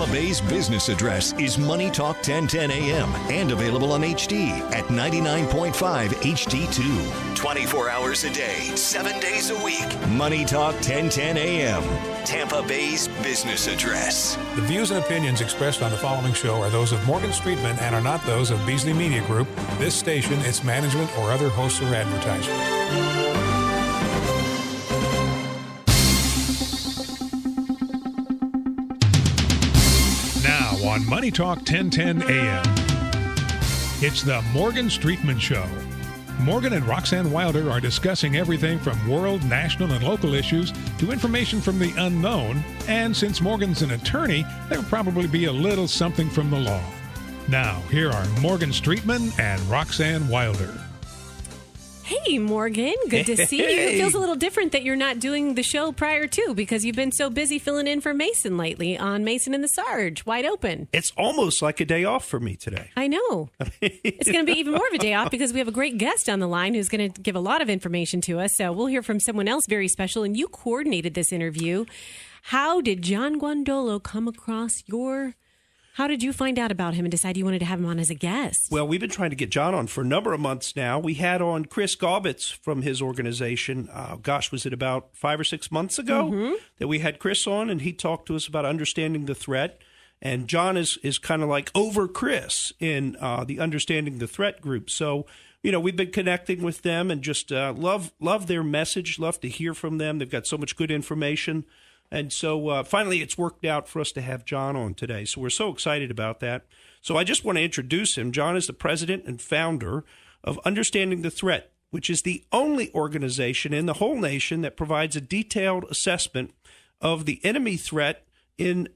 Tampa Bay's business address is Money Talk 1010 AM and available on HD at 99.5 HD2. 24 hours a day, 7 days a week. Money Talk 1010 AM, Tampa Bay's business address. The views and opinions expressed on the following show are those of Morgan Streetman and are not those of Beasley Media Group, this station, its management, or other hosts or advertisers. Now on Money Talk 1010 AM, it's the Morgan Streetman Show. Morgan and Roxanne Wilder are discussing everything from world, national, and local issues to information from the unknown. And since Morgan's an attorney, there'll probably be a little something from the law. Now, here are Morgan Streetman and Roxanne Wilder. Hey, Morgan. Good to see you. It feels a little different that you're not doing the show prior to because you've been so busy filling in for Mason lately on Mason and the Sarge, Wide Open. It's almost like a day off for me today. I know. It's going to be even more of a day off because we have a great guest on the line who's going to give a lot of information to us. So we'll hear from someone else very special. And you coordinated this interview. How did John Guandolo come across your... How did you find out about him and decide you wanted to have him on as a guest? Well, we've been trying to get John on for a number of months now. We had on Chris Gaubitz from his organization. Was it about 5 or 6 months ago that we had Chris on, and he talked to us about understanding the threat. And John is kind of like over Chris in the Understanding the Threat group. So, you know, we've been connecting with them and just love their message, love to hear from them. They've got so much good information. And so finally it's worked out for us to have John on today. So we're so excited about that. So I just want to introduce him. John is the president and founder of Understanding the Threat, which is the only organization in the whole nation that provides a detailed assessment of the enemy threat in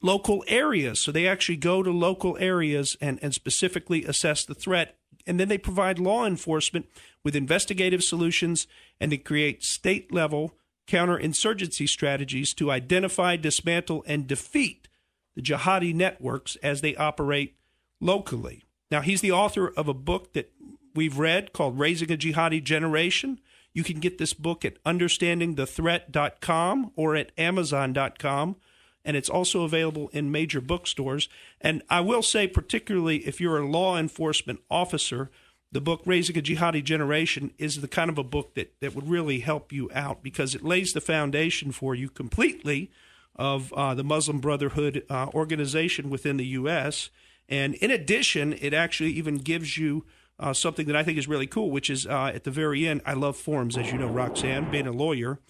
local areas. So they actually go to local areas and specifically assess the threat. And then they provide law enforcement with investigative solutions, and they create state-level counterinsurgency strategies to identify, dismantle, and defeat the jihadi networks as they operate locally. Now, he's the author of a book that we've read called Raising a Jihadi Generation. You can get this book at understandingthethreat.com or at amazon.com, and it's also available in major bookstores. And I will say, particularly if you're a law enforcement officer, the book Raising a Jihadi Generation is the kind of a book that would really help you out because it lays the foundation for you completely of the Muslim Brotherhood organization within the U.S. And in addition, it actually even gives you something that I think is really cool, which is at the very end, I love forms, as you know, Roxanne, being a lawyer,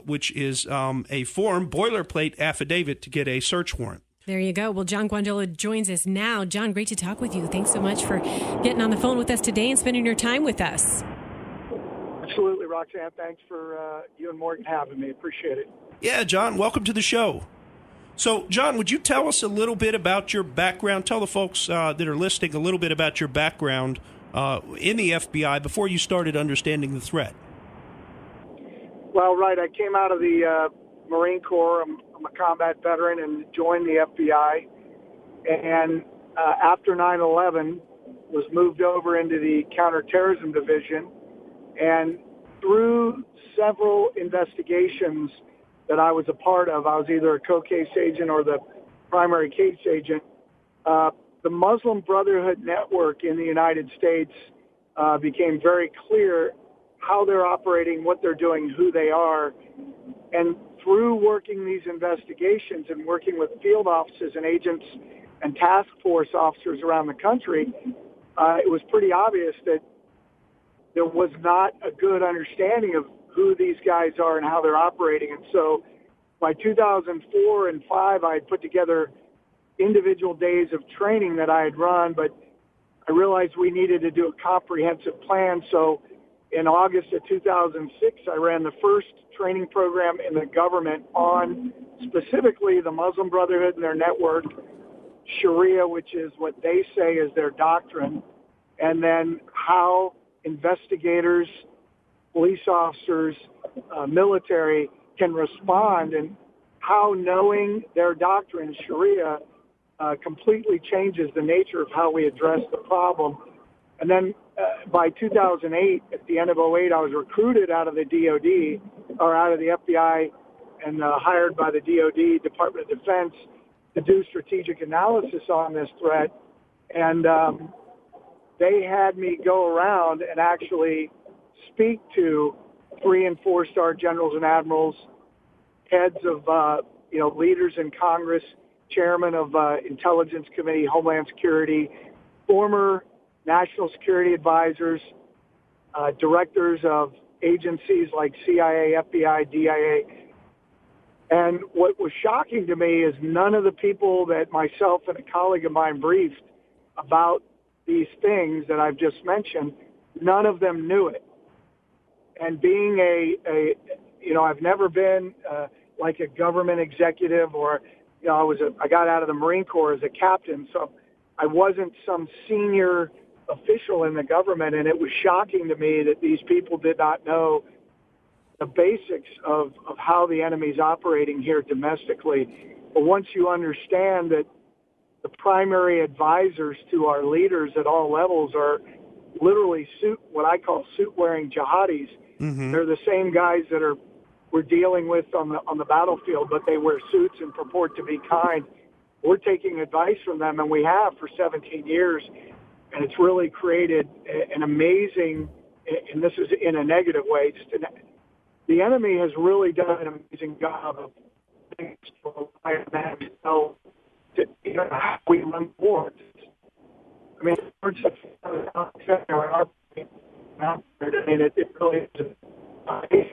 which is a form, boilerplate affidavit to get a search warrant. There you go. Well, John Guandolo joins us now. John, great to talk with you. Thanks so much for getting on the phone with us today and spending your time with us. Absolutely, Roxanne. Thanks for you and Morgan having me. Appreciate it. Yeah, John, welcome to the show. So, John, would you tell us a little bit about your background? Tell the folks that are listening a little bit about your background in the FBI before you started understanding the threat. Well, right. I came out of the Marine Corps. I'm a combat veteran and joined the FBI. And after 9/11, was moved over into the counterterrorism division. And through several investigations that I was a part of, I was either a co-case agent or the primary case agent. The Muslim Brotherhood network in the United States became very clear how they're operating, what they're doing, who they are. And through working these investigations and working with field officers and agents and task force officers around the country, it was pretty obvious that there was not a good understanding of who these guys are and how they're operating. And so by 2004 and 5, I had put together individual days of training that I had run, but I realized we needed to do a comprehensive plan. So in August of 2006, I ran the first training program in the government on specifically the Muslim Brotherhood and their network, Sharia, which is what they say is their doctrine, and then how investigators, police officers, military can respond, and how knowing their doctrine, Sharia, completely changes the nature of how we address the problem. And then by 2008, at the end of '08, I was recruited out of the DOD, or out of the FBI, and hired by the DOD, Department of Defense, to do strategic analysis on this threat, and they had me go around and actually speak to 3- and 4-star generals and admirals, heads of leaders in Congress, chairman of Intelligence Committee, Homeland Security, former national security advisors, directors of agencies like CIA, FBI, DIA. And what was shocking to me is none of the people that myself and a colleague of mine briefed about these things that I've just mentioned, none of them knew it. And being I've never been like a government executive, or I got out of the Marine Corps as a captain, so I wasn't some senior official in the government, and it was shocking to me that these people did not know the basics of how the enemy's operating here domestically. But once you understand that the primary advisors to our leaders at all levels are literally what I call suit-wearing jihadis. Mm-hmm. They're the same guys that we're dealing with on the battlefield, but they wear suits and purport to be kind. We're taking advice from them, and we have for 17 years, and it's really created an amazing, and this is in a negative way, the enemy has really done an amazing job of things for how we run wars. I mean, it really is.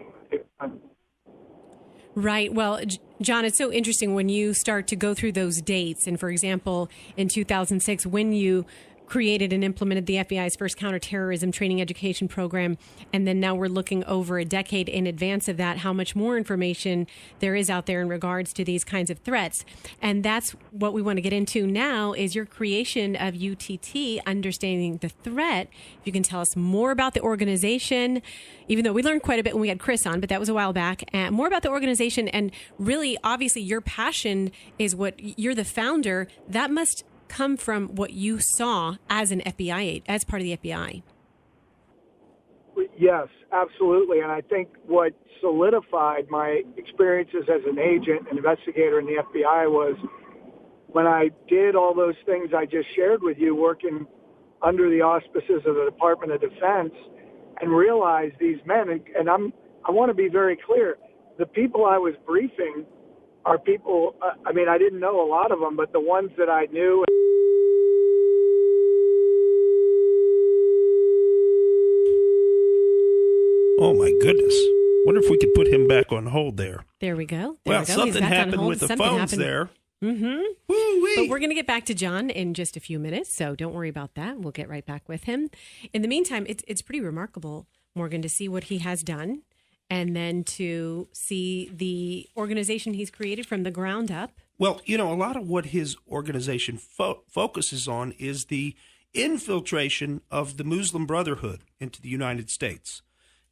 Right. Well, John, it's so interesting when you start to go through those dates. And for example, in 2006, when you created and implemented the FBI's first counterterrorism training education program, and then now we're looking over a decade in advance of that, how much more information there is out there in regards to these kinds of threats. And that's what we want to get into now is your creation of UTT, Understanding the Threat. If you can tell us more about the organization, even though we learned quite a bit when we had Chris on, but that was a while back, and more about the organization. And really, obviously, your passion is what you're the founder. That must come from what you saw as an FBI, as part of the FBI. Yes, absolutely. And I think what solidified my experiences as an agent and investigator in the FBI was when I did all those things I just shared with you, working under the auspices of the Department of Defense, and realized these men, and I want to be very clear, the people I was briefing are people, I didn't know a lot of them, but the ones that I knew. Oh, my goodness. Wonder if we could put him back on hold there. There we go. Something happened with the phones there. Mm-hmm. Woo-wee. But we're going to get back to John in just a few minutes, so don't worry about that. We'll get right back with him. In the meantime, it's pretty remarkable, Morgan, to see what he has done and then to see the organization he's created from the ground up. Well, a lot of what his organization focuses on is the infiltration of the Muslim Brotherhood into the United States.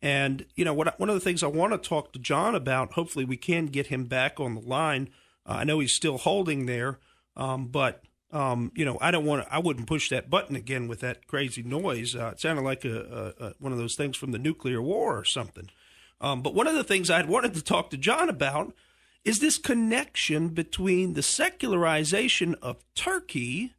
And, one of the things I want to talk to John about, hopefully we can get him back on the line. I know he's still holding there, but I wouldn't push that button again with that crazy noise. It sounded like one of those things from the nuclear war or something. But one of the things I'd wanted to talk to John about is this connection between the secularization of Turkey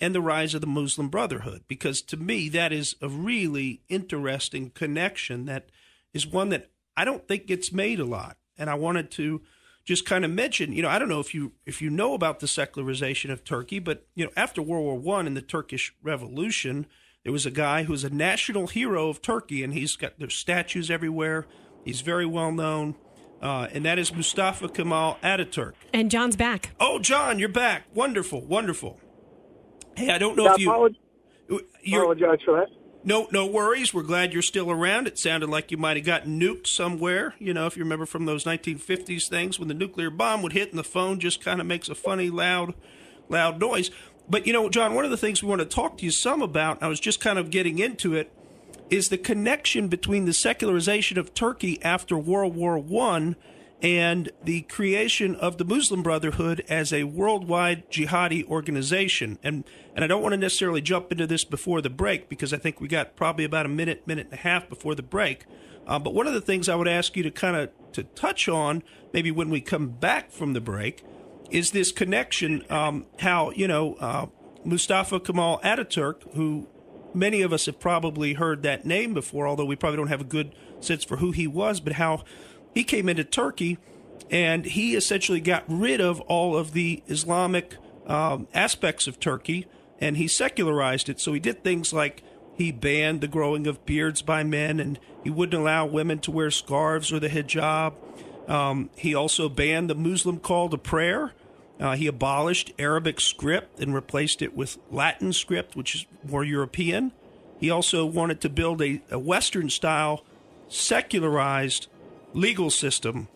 and the rise of the Muslim Brotherhood, because to me that is a really interesting connection that is one that I don't think gets made a lot. And I wanted to just kind of mention, I don't know if you know about the secularization of Turkey, but after World War I and the Turkish Revolution, there was a guy who was a national hero of Turkey, and there's statues everywhere. He's very well known. And that is Mustafa Kemal Ataturk. And John's back. Oh, John, you're back. Wonderful, wonderful. Hey, I don't know if you apologize for that. No worries. We're glad you're still around. It sounded like you might have gotten nuked somewhere. If you remember from those 1950s things when the nuclear bomb would hit and the phone just kind of makes a funny, loud noise. But, John, one of the things we want to talk to you some about, I was just kind of getting into it, is the connection between the secularization of Turkey after World War I and the creation of the Muslim Brotherhood as a worldwide jihadi organization. And I don't want to necessarily jump into this before the break because I think we got probably about a minute and a half before the break. But one of the things I would ask you to touch on, maybe when we come back from the break, is this connection, how, Mustafa Kemal Ataturk, who many of us have probably heard that name before, although we probably don't have a good sense for who he was, but how he came into Turkey and he essentially got rid of all of the Islamic aspects of Turkey, and he secularized it. So he did things like he banned the growing of beards by men, and he wouldn't allow women to wear scarves or the hijab. He also banned the Muslim call to prayer. He abolished Arabic script and replaced it with Latin script, which is more European. He also wanted to build a Western-style, secularized legal system.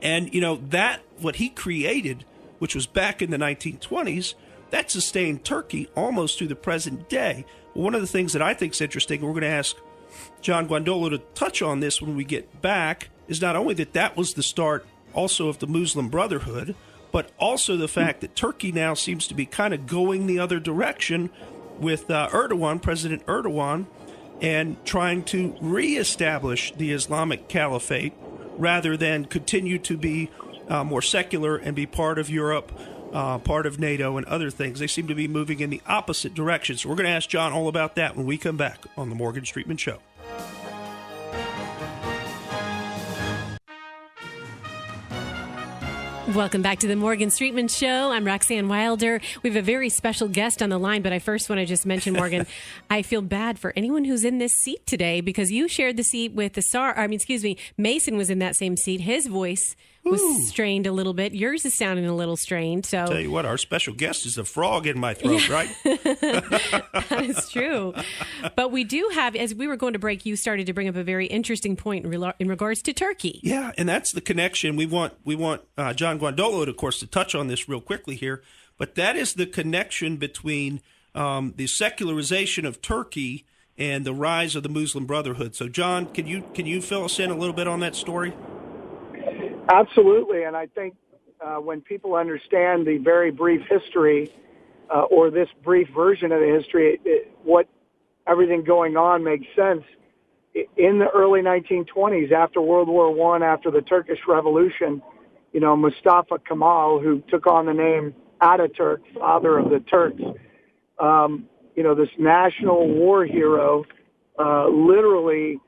And, that, what he created, which was back in the 1920s, that sustained Turkey almost to the present day. One of the things that I think is interesting, we're going to ask John Guandolo to touch on this when we get back, is not only that was the start also of the Muslim Brotherhood, but also the fact that Turkey now seems to be kind of going the other direction with President Erdogan, and trying to reestablish the Islamic Caliphate rather than continue to be more secular and be part of Europe, part of NATO and other things. They seem to be moving in the opposite direction. So we're going to ask John all about that when we come back on the Morgan Streetman Show. Welcome back to the Morgan Streetman Show. I'm Roxanne Wilder. We have a very special guest on the line, but I first want to just mention, Morgan, I feel bad for anyone who's in this seat today because you shared the seat with Mason was in that same seat. His voice was strained a little bit. Yours is sounding a little strained. So tell you what, our special guest is a frog in my throat, right? That is true. But we do have, as we were going to break, you started to bring up a very interesting point in regards to Turkey. Yeah, and that's the connection. We want John Guandolo, of course, to touch on this real quickly here. But that is the connection between the secularization of Turkey and the rise of the Muslim Brotherhood. So, John, can you fill us in a little bit on that story? Absolutely, and I think when people understand the very brief history or this brief version of the history, what everything going on makes sense. In the early 1920s, after World War I, after the Turkish Revolution, Mustafa Kemal, who took on the name Ataturk, father of the Turks, this national war hero, literally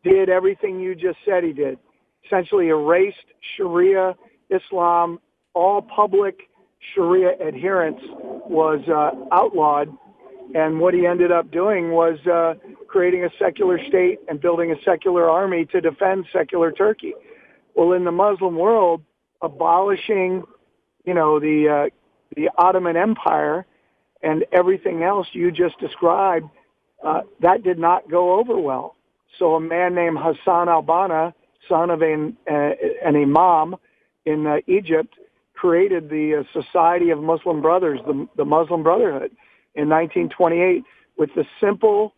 did everything you just said he did. Essentially erased Sharia Islam. All public Sharia adherence was outlawed, and what he ended up doing was creating a secular state and building a secular army to defend secular Turkey. Well, in the Muslim world, abolishing, the Ottoman Empire and everything else you just described, that did not go over well. So a man named Hassan al-Banna, son of an imam in Egypt, created the Society of Muslim Brothers, the Muslim Brotherhood, in 1928 with the simple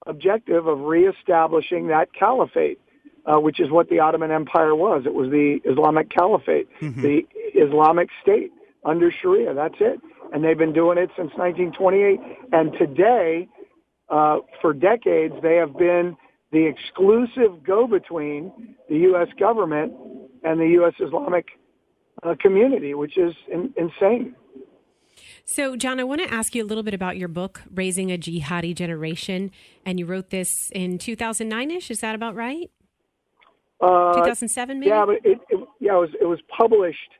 objective of reestablishing that caliphate, which is what the Ottoman Empire was. It was the Islamic Caliphate, the Islamic State under Sharia. That's it. And they've been doing it since 1928. And today, for decades, they have been the exclusive go-between the U.S. government and the U.S. Islamic community, which is insane. So, John, I want to ask you a little bit about your book, Raising a Jihadi Generation, and you wrote this in 2009-ish. Is that about right? 2007, maybe? Yeah, but it was published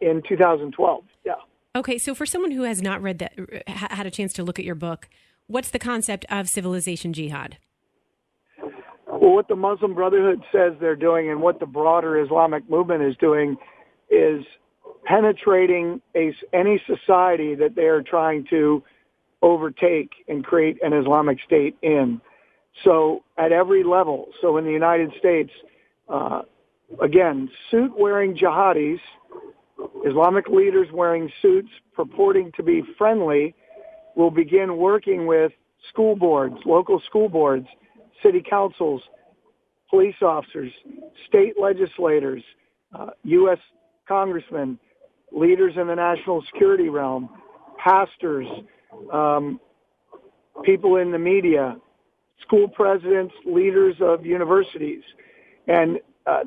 in 2012. Yeah. Okay, so for someone who has not read that, had a chance to look at your book, what's the concept of civilization jihad? Well, what the Muslim Brotherhood says they're doing and what the broader Islamic movement is doing is penetrating any society that they are trying to overtake and create an Islamic State in. So at every level, so in the United States, again, suit-wearing jihadis, Islamic leaders wearing suits purporting to be friendly, will begin working with school boards, local school boards, city councils, police officers, state legislators, U.S. congressmen, leaders in the national security realm, pastors, people in the media, school presidents, leaders of universities. And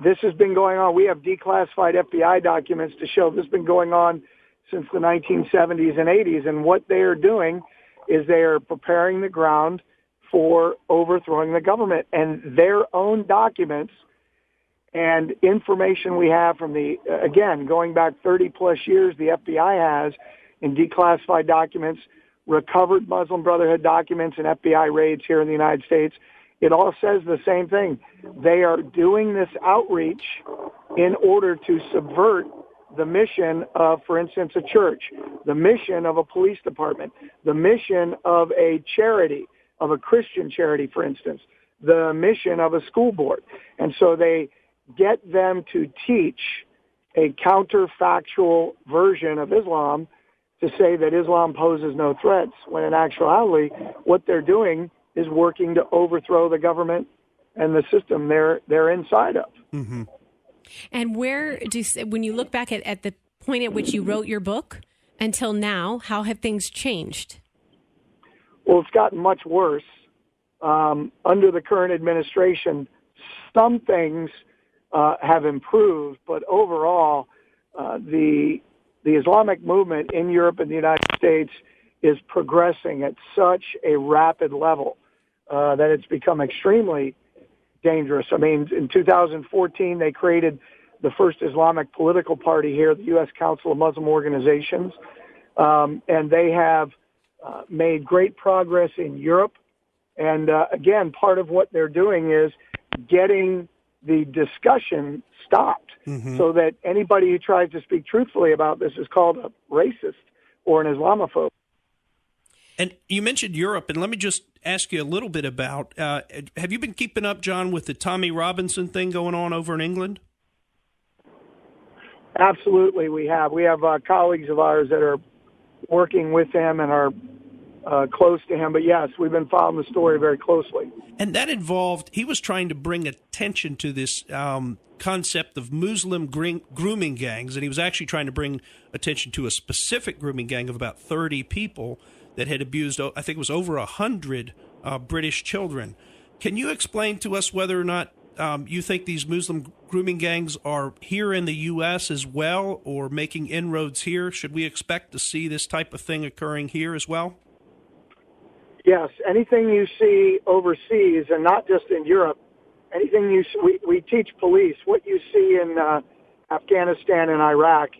this has been going on. We have declassified FBI documents to show this has been going on since the 1970s and 80s. And what they are doing is they are preparing the ground for overthrowing the government. And their own documents and information we have from again, going back 30 plus years, the FBI has in declassified documents, recovered Muslim Brotherhood documents and FBI raids here in the United States. It all says the same thing. They are doing this outreach in order to subvert the mission of, for instance, a church, the mission of a police department, the mission of a charity, of a Christian charity, for instance, the mission of a school board. And so they get them to teach a counterfactual version of Islam to say that Islam poses no threats, when in actuality, what they're doing is working to overthrow the government and the system they're inside of. Mm-hmm. And when you look back at the point at which you wrote your book until now, how have things changed? Well, it's gotten much worse. Under the current administration, some things have improved, but overall, the Islamic movement in Europe and the United States is progressing at such a rapid level that it's become extremely dangerous. I mean, in 2014, they created the first Islamic political party here, the U.S. Council of Muslim Organizations, and they have made great progress in Europe. And again, part of what they're doing is getting the discussion stopped, so that anybody who tries to speak truthfully about this is called a racist or an Islamophobe. And you mentioned Europe, and let me just ask you a little bit about, have you been keeping up, John, with the Tommy Robinson thing going on over in England? Absolutely, we have. We have colleagues of ours that are working with him and are close to him. But yes, we've been following the story very closely. And that involved, he was trying to bring attention to this concept of Muslim grooming gangs, and he was actually trying to bring attention to a specific grooming gang of about 30 people that had abused, I think it was over 100 British children. Can you explain to us whether or not you think these Muslim grooming gangs are here in the U.S. as well, or making inroads here? Should we expect to see this type of thing occurring here as well? Yes, anything you see overseas, and not just in Europe, anything you see, we teach police. What you see in Afghanistan and Iraq,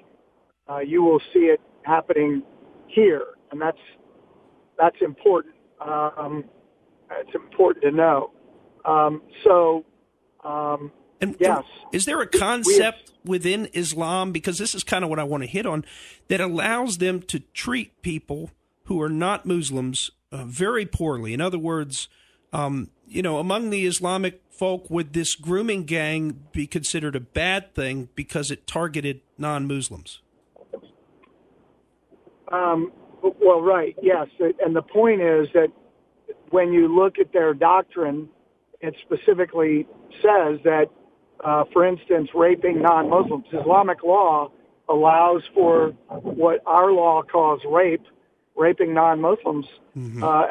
you will see it happening here, and that's important. It's important to know. Yes. Is there a concept within Islam, because this is kind of what I want to hit on, that allows them to treat people who are not Muslims very poorly? In other words, among the Islamic folk, would this grooming gang be considered a bad thing because it targeted non-Muslims? Well, right, yes. And the point is that when you look at their doctrine, it specifically says that, for instance, raping non-Muslims. Islamic law allows for what our law calls raping non-Muslims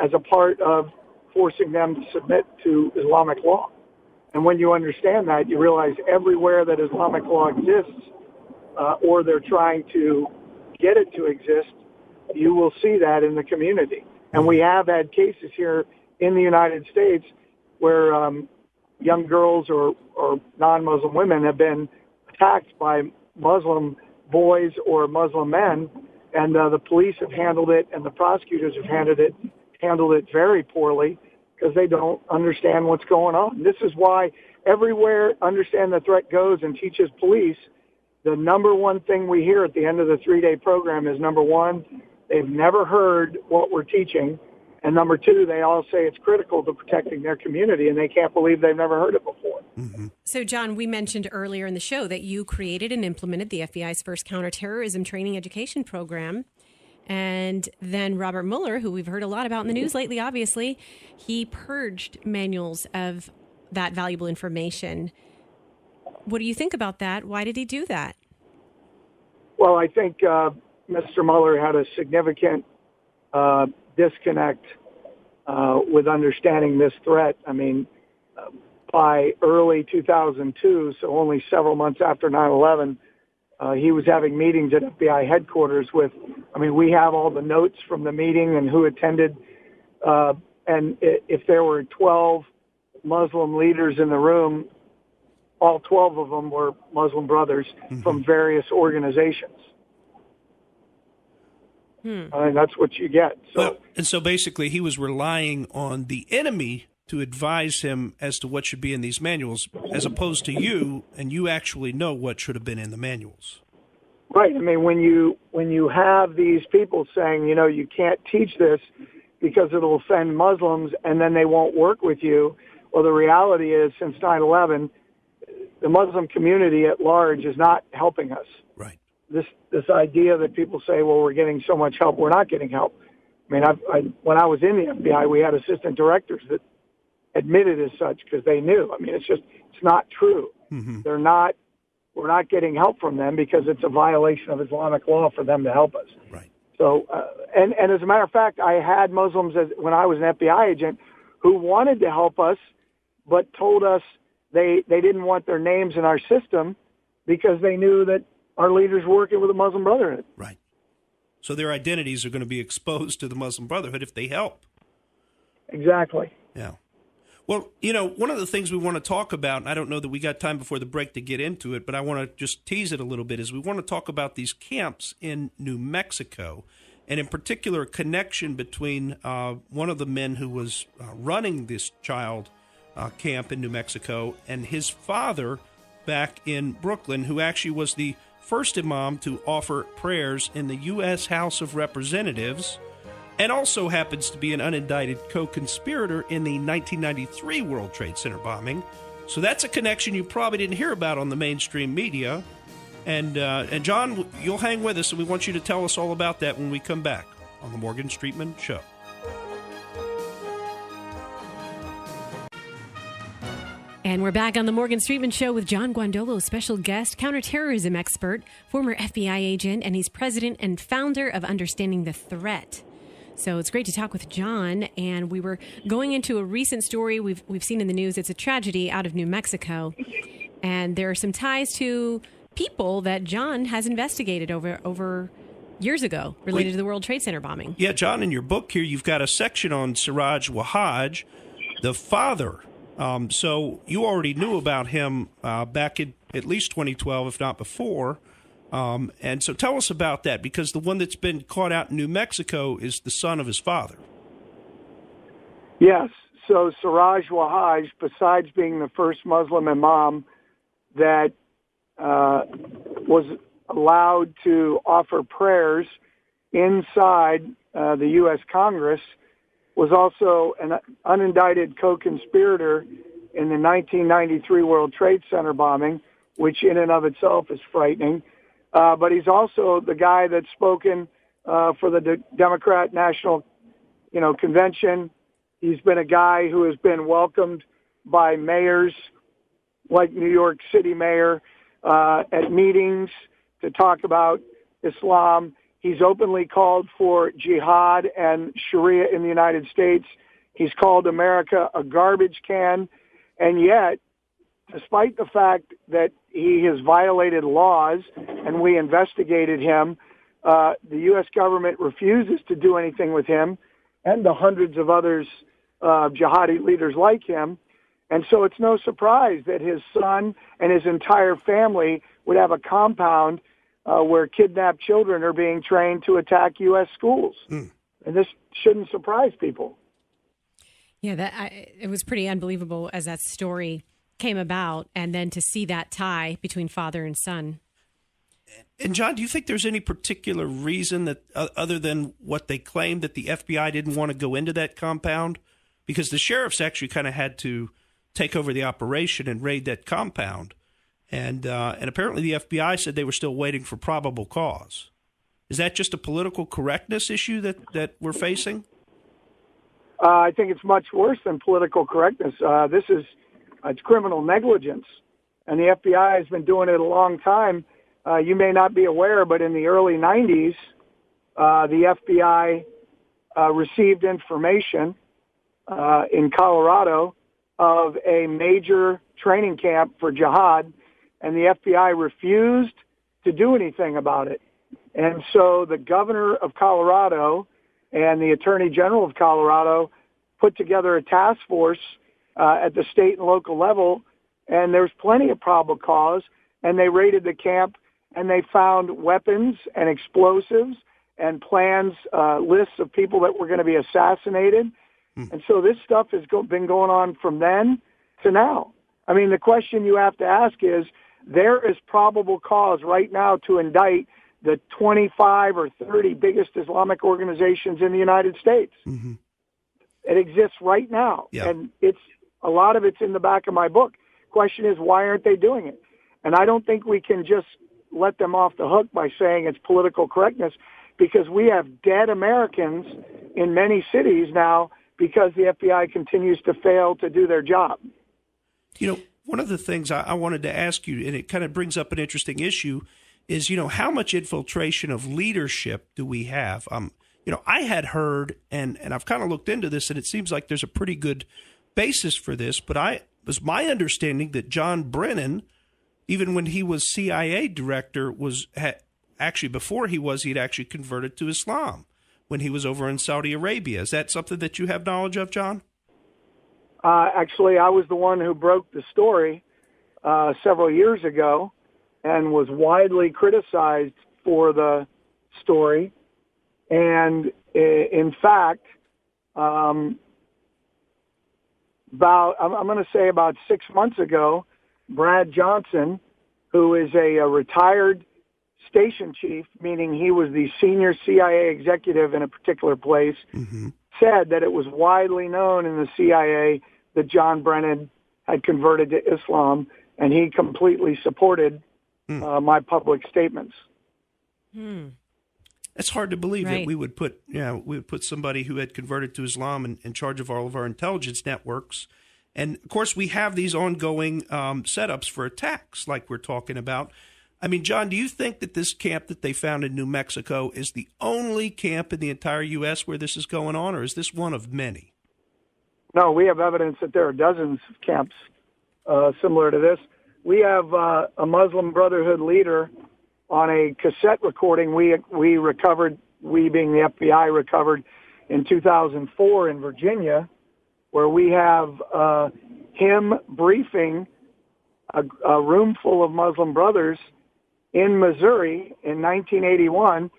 as a part of forcing them to submit to Islamic law. And when you understand that, you realize everywhere that Islamic law exists, or they're trying to get it to exist, you will see that in the community. And we have had cases here in the United States where young girls or non-Muslim women have been attacked by Muslim boys or Muslim men, and the police have handled it, and the prosecutors have handled it very poorly because they don't understand what's going on. This is why everywhere Understand the Threat goes and teaches police, the number one thing we hear at the end of the 3-day program is, number one, they've never heard what we're teaching, and number two, they all say it's critical to protecting their community, and they can't believe they've never heard it before. Mm-hmm. So, John, we mentioned earlier in the show that you created and implemented the FBI's first counterterrorism training education program. And then Robert Mueller, who we've heard a lot about in the news lately, obviously, he purged manuals of that valuable information. What do you think about that? Why did he do that? Well, I think Mr. Mueller had a significant disconnect with understanding this threat. I mean, by early 2002, so only several months after 9/11, he was having meetings at FBI headquarters with, we have all the notes from the meeting and who attended, and if there were 12 Muslim leaders in the room, all 12 of them were Muslim brothers from various organizations. That's what you get. So basically he was relying on the enemy to advise him as to what should be in these manuals, as opposed to you, and you actually know what should have been in the manuals. Right. When you have these people saying, you can't teach this because it'll offend Muslims, and then they won't work with you. Well, the reality is, since 9/11, the Muslim community at large is not helping us. Right. This idea that people say, well, we're getting so much help, we're not getting help. When I was in the FBI, we had assistant directors that admitted as such because they knew. It's not true. We're not getting help from them because it's a violation of Islamic law for them to help us. Right. So, and as a matter of fact, I had Muslims when I was an FBI agent who wanted to help us, but told us they didn't want their names in our system because they knew that our leaders were working with the Muslim Brotherhood. Right. So their identities are going to be exposed to the Muslim Brotherhood if they help. Exactly. Yeah. Well, one of the things we want to talk about, and I don't know that we got time before the break to get into it, but I want to just tease it a little bit, is we want to talk about these camps in New Mexico, and in particular a connection between one of the men who was running this child camp in New Mexico and his father back in Brooklyn, who actually was the first imam to offer prayers in the U.S. House of Representatives, and also happens to be an unindicted co-conspirator in the 1993 World Trade Center bombing. So that's a connection you probably didn't hear about on the mainstream media. And John, you'll hang with us, and we want you to tell us all about that when we come back on the Morgan Streetman Show. And we're back on the Morgan Streetman Show with John Guandolo, special guest, counterterrorism expert, former FBI agent, and he's president and founder of Understanding the Threat. So it's great to talk with John, and we were going into a recent story we've seen in the news. It's a tragedy out of New Mexico, and there are some ties to people that John has investigated over years ago related to the World Trade Center bombing. Yeah, John, in your book here, you've got a section on Siraj Wahaj, the father. So you already knew about him back in at least 2012, if not before. And so tell us about that, because the one that's been caught out in New Mexico is the son of his father. Yes. So Siraj Wahaj, besides being the first Muslim imam that was allowed to offer prayers inside the U.S. Congress, was also an unindicted co-conspirator in the 1993 World Trade Center bombing, which in and of itself is frightening. But he's also the guy that's spoken for the Democrat National, Convention. He's been a guy who has been welcomed by mayors, like New York City mayor, at meetings to talk about Islam. He's openly called for jihad and Sharia in the United States. He's called America a garbage can. And yet, despite the fact that he has violated laws and we investigated him, the U.S. government refuses to do anything with him and the hundreds of others, jihadi leaders like him. And so it's no surprise that his son and his entire family would have a compound where kidnapped children are being trained to attack U.S. schools. And this shouldn't surprise people. Yeah, it was pretty unbelievable as that story came about, and then to see that tie between father and son. And John, do you think there's any particular reason that, other than what they claimed, that the FBI didn't want to go into that compound? Because the sheriffs actually kind of had to take over the operation and raid that compound. And apparently the FBI said they were still waiting for probable cause. Is that just a political correctness issue that we're facing? I think it's much worse than political correctness. It's criminal negligence, and the FBI has been doing it a long time. You may not be aware, but in the early 90s, the FBI received information in Colorado of a major training camp for jihad, and the FBI refused to do anything about it. And so the governor of Colorado and the attorney general of Colorado put together a task force at the state and local level, and there's plenty of probable cause, and they raided the camp, and they found weapons and explosives and plans, lists of people that were going to be assassinated. And so this stuff has been going on from then to now. I mean, the question you have to ask is, there is probable cause right now to indict the 25 or 30 biggest Islamic organizations in the United States. Mm-hmm. It exists right now. Yeah. And a lot of it's in the back of my book. Question is, why aren't they doing it? And I don't think we can just let them off the hook by saying it's political correctness, because we have dead Americans in many cities now because the FBI continues to fail to do their job. You know, one of the things I wanted to ask you, and it kind of brings up an interesting issue, is, you know, how much infiltration of leadership do we have? You know, I had heard, and I've kind of looked into this, and it seems like there's a pretty good basis for this, but it was my understanding that John Brennan, even when he was CIA director, actually before he'd actually converted to Islam when he was over in Saudi Arabia. Is that something that you have knowledge of, John? Actually, I was the one who broke the story several years ago and was widely criticized for the story. And in fact, I'm going to say about 6 months ago, Brad Johnson, who is a retired station chief, meaning he was the senior CIA executive in a particular place, mm-hmm. said that it was widely known in the CIA that John Brennan had converted to Islam, and he completely supported my public statements. It's hard to believe that we would put somebody who had converted to Islam in charge of all of our intelligence networks. And, of course, we have these ongoing setups for attacks like we're talking about. I mean, John, do you think that this camp that they found in New Mexico is the only camp in the entire U.S. where this is going on, or is this one of many? No, we have evidence that there are dozens of camps similar to this. We have a Muslim Brotherhood leader on a cassette recording we recovered, we being the FBI recovered in 2004 in Virginia, where we have him briefing a room full of Muslim brothers in Missouri in 1981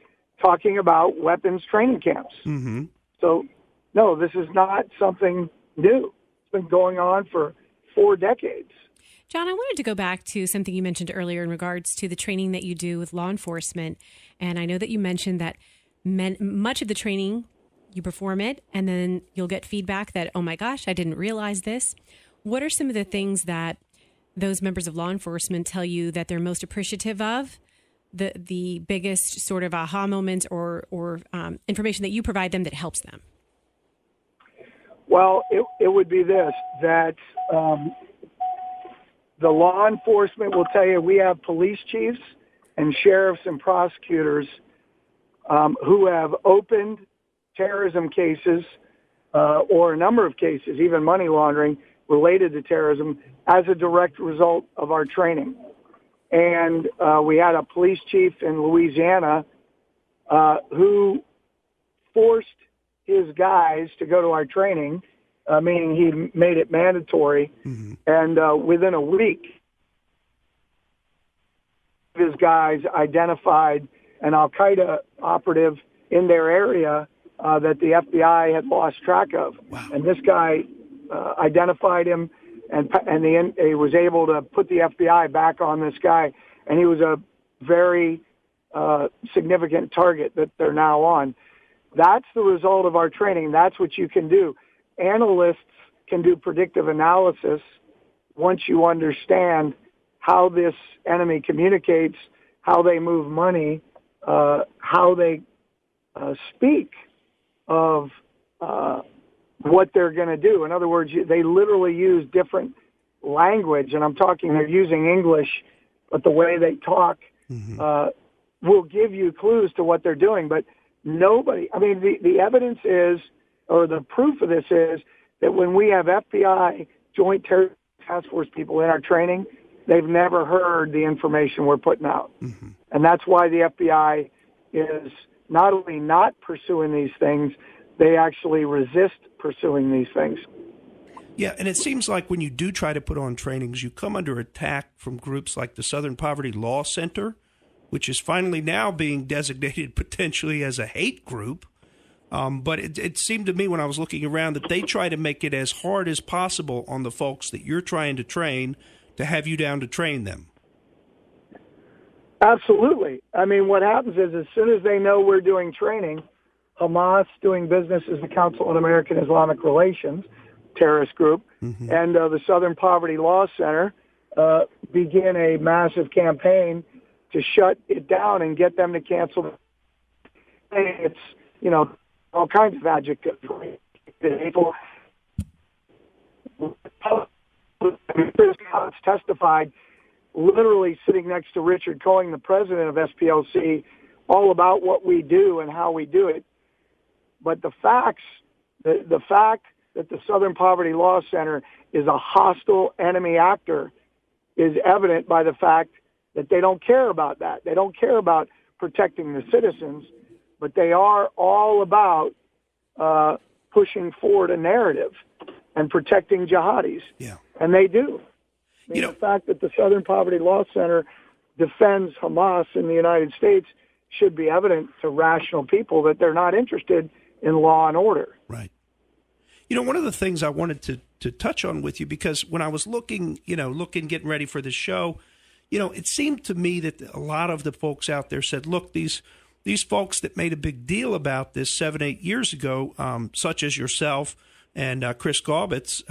talking about weapons training camps. Mm-hmm. So, no, this is not something new. It's been going on for 4 decades. John, I wanted to go back to something you mentioned earlier in regards to the training that you do with law enforcement. And I know that you mentioned that much of the training, you perform it, and then you'll get feedback that, oh my gosh, I didn't realize this. What are some of the things that those members of law enforcement tell you that they're most appreciative of? The biggest sort of aha moments or information that you provide them that helps them? Well, it would be this, that the law enforcement will tell you we have police chiefs and sheriffs and prosecutors who have opened terrorism cases or a number of cases, even money laundering related to terrorism, as a direct result of our training. And we had a police chief in Louisiana who forced his guys to go to our training, meaning he made it mandatory. Mm-hmm. And within a week, his guys identified an al-Qaeda operative in their area that the FBI had lost track of. Wow. And this guy identified him, and he was able to put the FBI back on this guy. And he was a very significant target that they're now on. That's the result of our training. That's what you can do. Analysts can do predictive analysis once you understand how this enemy communicates, how they move money, how they speak of what they're going to do. In other words, they literally use different language, and I'm talking they're using English, but the way they talk will give you clues to what they're doing. But nobody, I mean, the evidence is, or the proof of this is, that when we have FBI Joint Terror Task Force people in our training, they've never heard the information we're putting out. Mm-hmm. And that's why the FBI is not only not pursuing these things, they actually resist pursuing these things. Yeah, and it seems like when you do try to put on trainings, you come under attack from groups like the Southern Poverty Law Center, which is finally now being designated potentially as a hate group. But it seemed to me when I was looking around that they try to make it as hard as possible on the folks that you're trying to train to have you down to train them. Absolutely. I mean, what happens is as soon as they know we're doing training, Hamas, doing business as the Council on American Islamic Relations, terrorist group, mm-hmm. and the Southern Poverty Law Center begin a massive campaign to shut it down and get them to cancel. It's, you know, all kinds of adjectives. People, Chris Collins testified, literally sitting next to Richard Cohen, the president of SPLC, all about what we do and how we do it. But the facts, the fact that the Southern Poverty Law Center is a hostile enemy actor is evident by the fact that they don't care about that. They don't care about protecting the citizens, but they are all about pushing forward a narrative and protecting jihadis. Yeah. And they do. I mean, the fact that the Southern Poverty Law Center defends Hamas in the United States should be evident to rational people that they're not interested in law and order. Right. You know, one of the things I wanted to touch on with you, because when I was looking, getting ready for this show, it seemed to me that a lot of the folks out there said, look, these folks that made a big deal about this 7-8 years ago, such as yourself and Chris Gaubitz,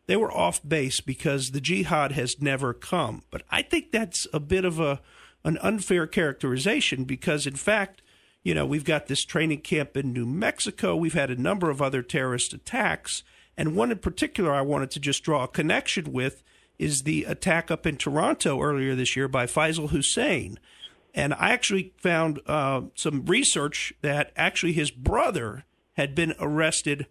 they were off base because the jihad has never come. But I think that's a bit of an unfair characterization because, in fact, we've got this training camp in New Mexico. We've had a number of other terrorist attacks. And one in particular I wanted to just draw a connection with is the attack up in Toronto earlier this year by Faisal Hussein. And I actually found some research that actually his brother had been arrested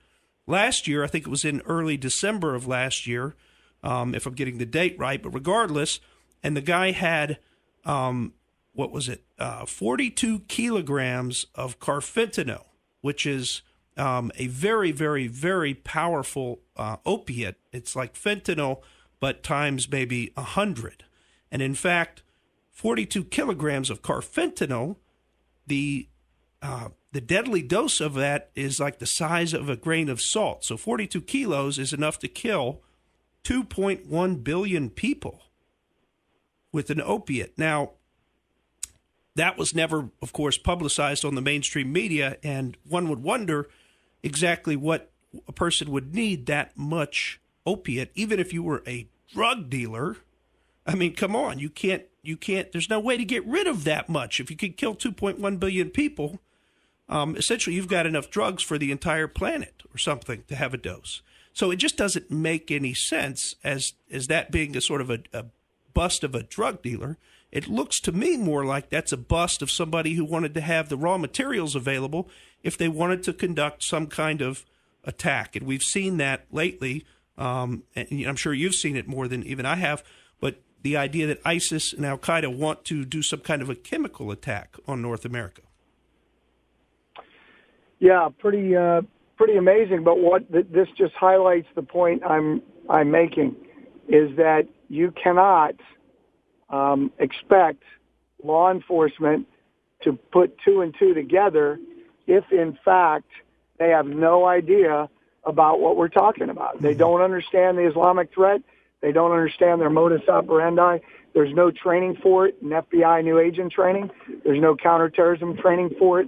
last year. I think it was in early December of last year, if I'm getting the date right. But regardless, and the guy had, 42 kilograms of carfentanil, which is a very, very, very powerful opiate. It's like fentanyl, but times maybe 100. And in fact, 42 kilograms of carfentanil, the deadly dose of that is like the size of a grain of salt. So 42 kilos is enough to kill 2.1 billion people with an opiate. Now, that was never, of course, publicized on the mainstream media, and one would wonder exactly what a person would need that much opiate, even if you were a drug dealer. I mean, come on, you can't, there's no way to get rid of that much. If you could kill 2.1 billion people, essentially you've got enough drugs for the entire planet or something to have a dose. So it just doesn't make any sense as that being a sort of a bust of a drug dealer. It looks to me more like that's a bust of somebody who wanted to have the raw materials available if they wanted to conduct some kind of attack. And we've seen that lately. And I'm sure you've seen it more than even I have. But the idea that ISIS and Al-Qaeda want to do some kind of a chemical attack on North America. Yeah, pretty amazing. But what this just highlights the point I'm making is that you cannot expect law enforcement to put two and two together if, in fact, they have no idea about what we're talking about. They don't understand the Islamic threat. They don't understand their modus operandi. There's no training for it in FBI new agent training. There's no counterterrorism training for it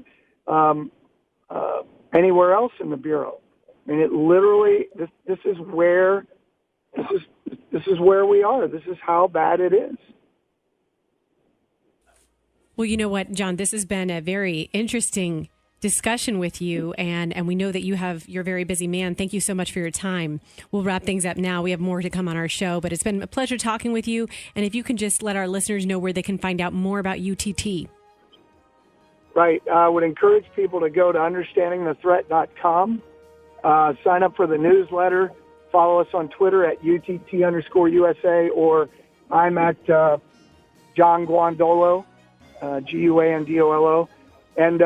anywhere else in the Bureau. I mean, it literally, this is where we are. This is how bad it is. Well, you know what, John, this has been a very interesting discussion with you, and we know that you're a very busy man. Thank you so much for your time. We'll wrap things up now. We have more to come on our show, but it's been a pleasure talking with you. And if you can just let our listeners know where they can find out more about UTT. Right. I would encourage people to go to understandingthethreat.com, sign up for the newsletter, follow us on Twitter at UTT_USA, or I'm at John Guandolo, Guandolo. And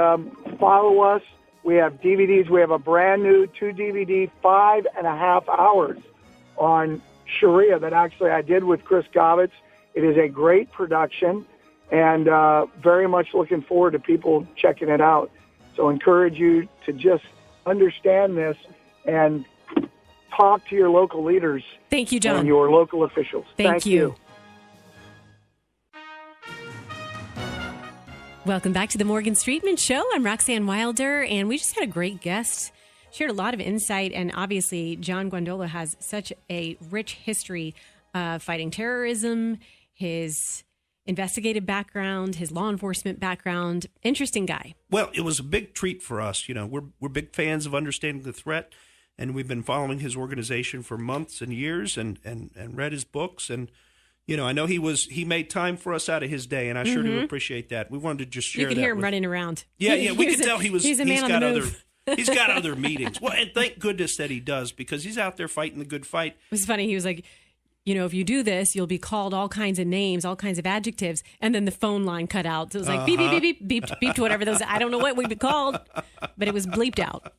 follow us. We have DVDs. We have a brand new 2-DVD, 5.5 hours on Sharia that actually I did with Chris Gobbets. It is a great production, and very much looking forward to people checking it out. So encourage you to just understand this and talk to your local leaders. Thank you, John. And your local officials. Thank you. Welcome back to the Morgan Streetman Show. I'm Roxanne Wilder, and we just had a great guest. Shared a lot of insight, and obviously John Guandolo has such a rich history of fighting terrorism, his investigative background, his law enforcement background. Interesting guy. Well, it was a big treat for us. You know, we're big fans of understanding the threat, and we've been following his organization for months and years, and read his books. And you know, I know he made time for us out of his day, and I sure do appreciate that. We wanted to just share that. You could hear him running around. Yeah, we could tell he's a man on the move. He's got other meetings. Well, and thank goodness that he does, because he's out there fighting the good fight. It was funny. He was like, you know, if you do this, you'll be called all kinds of names, all kinds of adjectives. And then the phone line cut out. So it was like, beep, beep, beep, beep, beep, beep, whatever those. I don't know what we'd be called, but it was bleeped out.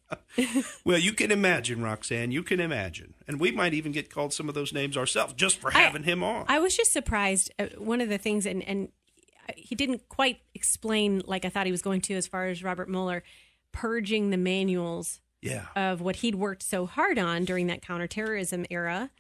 Well, you can imagine, Roxanne. You can imagine. And we might even get called some of those names ourselves just for having him on. I was just surprised. One of the things, and he didn't quite explain like I thought he was going to, as far as Robert Mueller purging the manuals of what he'd worked so hard on during that counterterrorism era,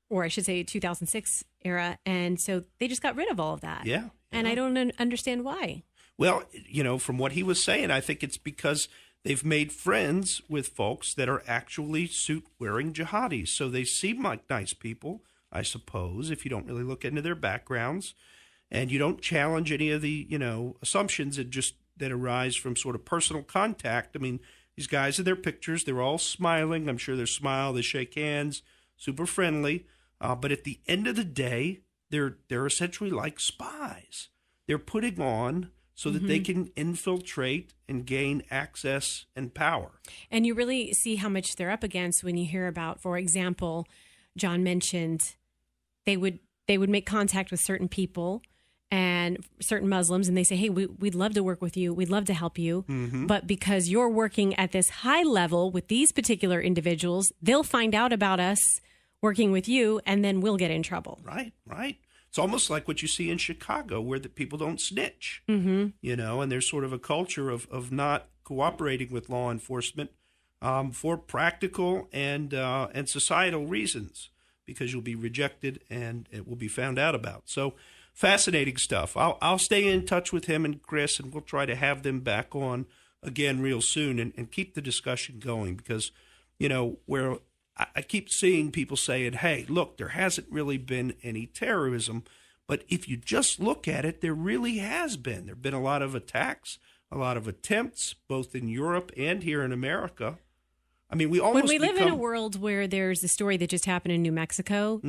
or I should say 2006 era. And so they just got rid of all of that. Yeah. And I don't understand why. Well, you know, from what he was saying, I think it's because they've made friends with folks that are actually suit-wearing jihadis. So they seem like nice people, I suppose, if you don't really look into their backgrounds. And you don't challenge any of the, you know, assumptions that arise from sort of personal contact. I mean, these guys in their pictures, they're all smiling. I'm sure they smile, they shake hands, super friendly. But at the end of the day, they're essentially like spies. They're putting on so that they can infiltrate and gain access and power. And you really see how much they're up against when you hear about, for example, John mentioned they would make contact with certain people and certain Muslims, and they say, hey, we'd love to work with you. We'd love to help you. But because you're working at this high level with these particular individuals, they'll find out about us working with you, and then we'll get in trouble. Right. It's almost like what you see in Chicago, where the people don't snitch, you know, and there's sort of a culture of not cooperating with law enforcement for practical and societal reasons, because you'll be rejected and it will be found out about. So fascinating stuff. I'll stay in touch with him and Chris, and we'll try to have them back on again real soon and keep the discussion going, because, you know, where I keep seeing people saying, hey, look, there hasn't really been any terrorism. But if you just look at it, there really has been. There have been a lot of attacks, a lot of attempts, both in Europe and here in America. I mean, when we live in a world where there's a story that just happened in New Mexico,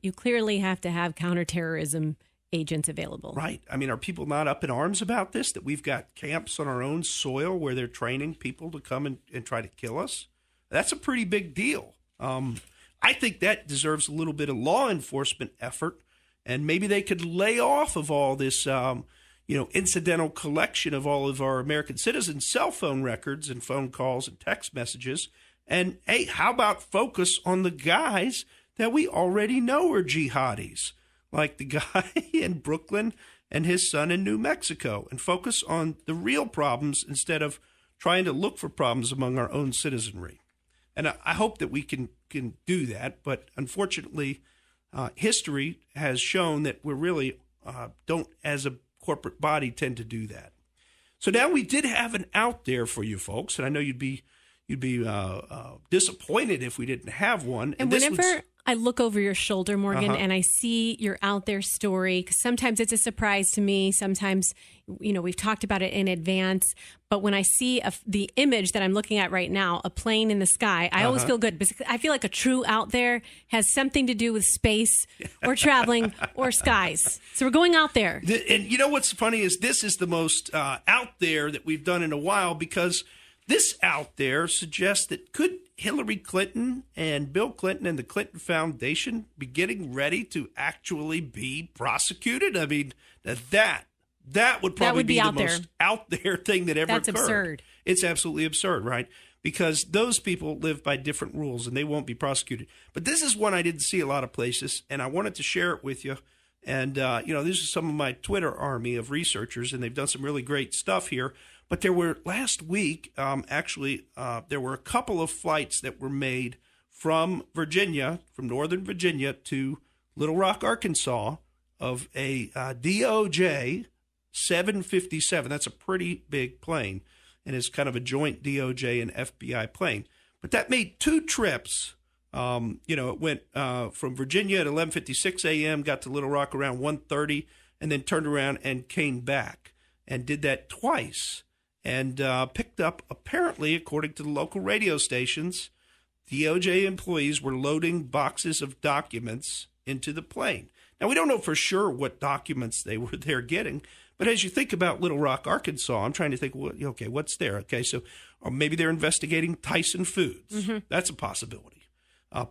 you clearly have to have counterterrorism agents available. Right. I mean, are people not up in arms about this, that we've got camps on our own soil where they're training people to come and try to kill us? That's a pretty big deal. I think that deserves a little bit of law enforcement effort, and maybe they could lay off of all this, incidental collection of all of our American citizens' cell phone records and phone calls and text messages. And, hey, how about focus on the guys that we already know are jihadis, like the guy in Brooklyn and his son in New Mexico, and focus on the real problems instead of trying to look for problems among our own citizenry. And I hope that we can do that. But unfortunately, history has shown that we really don't, as a corporate body, tend to do that. So now we did have an out there for you folks, and I know you'd be disappointed if we didn't have one. And whenever I look over your shoulder, Morgan, and I see your out there story, because sometimes it's a surprise to me. Sometimes, we've talked about it in advance. But when I see the image that I'm looking at right now, a plane in the sky, I always feel good, because I feel like a true out there has something to do with space or traveling or skies. So we're going out there. And you know what's funny is this is the most out there that we've done in a while, because this out there suggests that could Hillary Clinton and Bill Clinton and the Clinton Foundation be getting ready to actually be prosecuted? I mean, that would probably be the most out there thing that ever occurred. That's absurd. It's absolutely absurd, right? Because those people live by different rules and they won't be prosecuted. But this is one I didn't see a lot of places, and I wanted to share it with you. And, this is some of my Twitter army of researchers, and they've done some really great stuff here. But there were, last week, there were a couple of flights that were made from Virginia, from Northern Virginia to Little Rock, Arkansas, of a DOJ 757. That's a pretty big plane, and it's kind of a joint DOJ and FBI plane. But that made two trips. It went from Virginia at 11:56 a.m., got to Little Rock around 1:30, and then turned around and came back and did that twice. And picked up, apparently, according to the local radio stations, DOJ employees were loading boxes of documents into the plane. Now, we don't know for sure what documents they were there getting, but as you think about Little Rock, Arkansas, I'm trying to think, what's there? Okay, so or maybe they're investigating Tyson Foods. Mm-hmm. That's a possibility.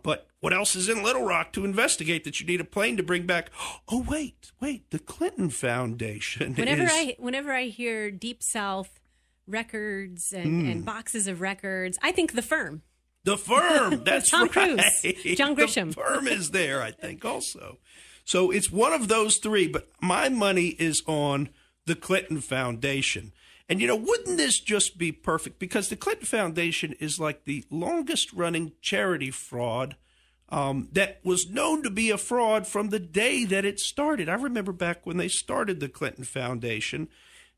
But what else is in Little Rock to investigate that you need a plane to bring back? Oh, wait, the Clinton Foundation. Whenever I hear Deep South records and boxes of records, I think The Firm. The Firm, that's Tom right. Cruise, John Grisham. The Firm is there, I think, also. So it's one of those three, but my money is on the Clinton Foundation. And, wouldn't this just be perfect? Because the Clinton Foundation is like the longest-running charity fraud that was known to be a fraud from the day that it started. I remember back when they started the Clinton Foundation,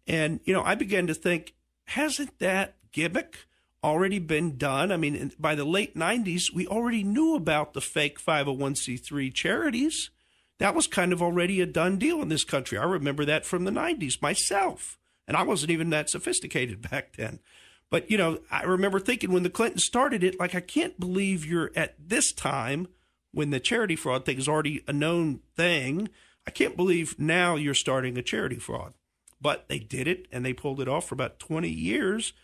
and, I began to think, hasn't that gimmick already been done? I mean, by the late 90s, we already knew about the fake 501c3 charities. That was kind of already a done deal in this country. I remember that from the 90s myself. And I wasn't even that sophisticated back then. But, I remember thinking when the Clintons started it, I can't believe you're at this time when the charity fraud thing is already a known thing. I can't believe now you're starting a charity fraud. But they did it, and they pulled it off for about 20 years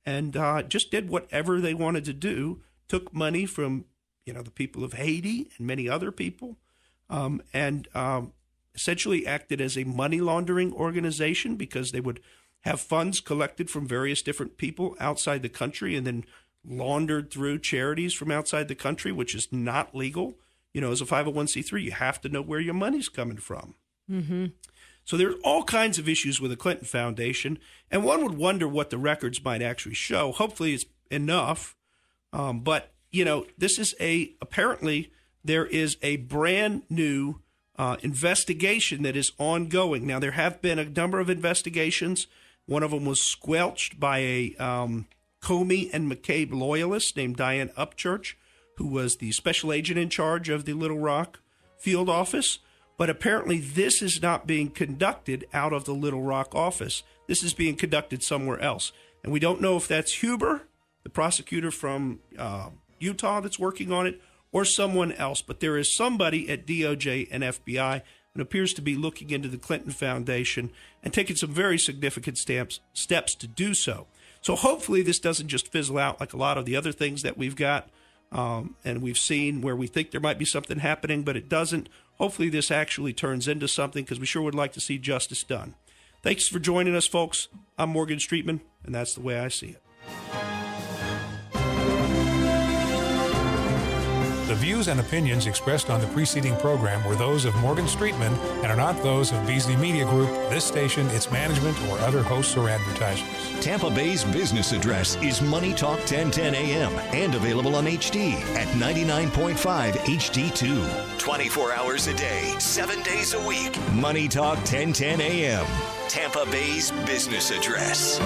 and just did whatever they wanted to do, took money from, the people of Haiti and many other people, and essentially acted as a money laundering organization because they would have funds collected from various different people outside the country and then laundered through charities from outside the country, which is not legal. As a 501c3, you have to know where your money's coming from. Mm-hmm. So there's all kinds of issues with the Clinton Foundation, and one would wonder what the records might actually show. Hopefully it's enough. But, this is apparently there is a brand new investigation that is ongoing. Now, there have been a number of investigations. One of them was squelched by a Comey and McCabe loyalist named Diane Upchurch, who was the special agent in charge of the Little Rock field office. But apparently this is not being conducted out of the Little Rock office. This is being conducted somewhere else. And we don't know if that's Huber, the prosecutor from Utah that's working on it, or someone else. But there is somebody at DOJ and FBI that appears to be looking into the Clinton Foundation and taking some very significant steps to do so. So hopefully this doesn't just fizzle out like a lot of the other things that we've got and we've seen where we think there might be something happening, but it doesn't. Hopefully this actually turns into something because we sure would like to see justice done. Thanks for joining us, folks. I'm Morgan Streetman, and that's the way I see it. The views and opinions expressed on the preceding program were those of Morgan Streetman and are not those of Beasley Media Group, this station, its management, or other hosts or advertisers. Tampa Bay's business address is Money Talk 1010 AM and available on HD at 99.5 HD2. 24 hours a day, 7 days a week. Money Talk 1010 AM. Tampa Bay's business address.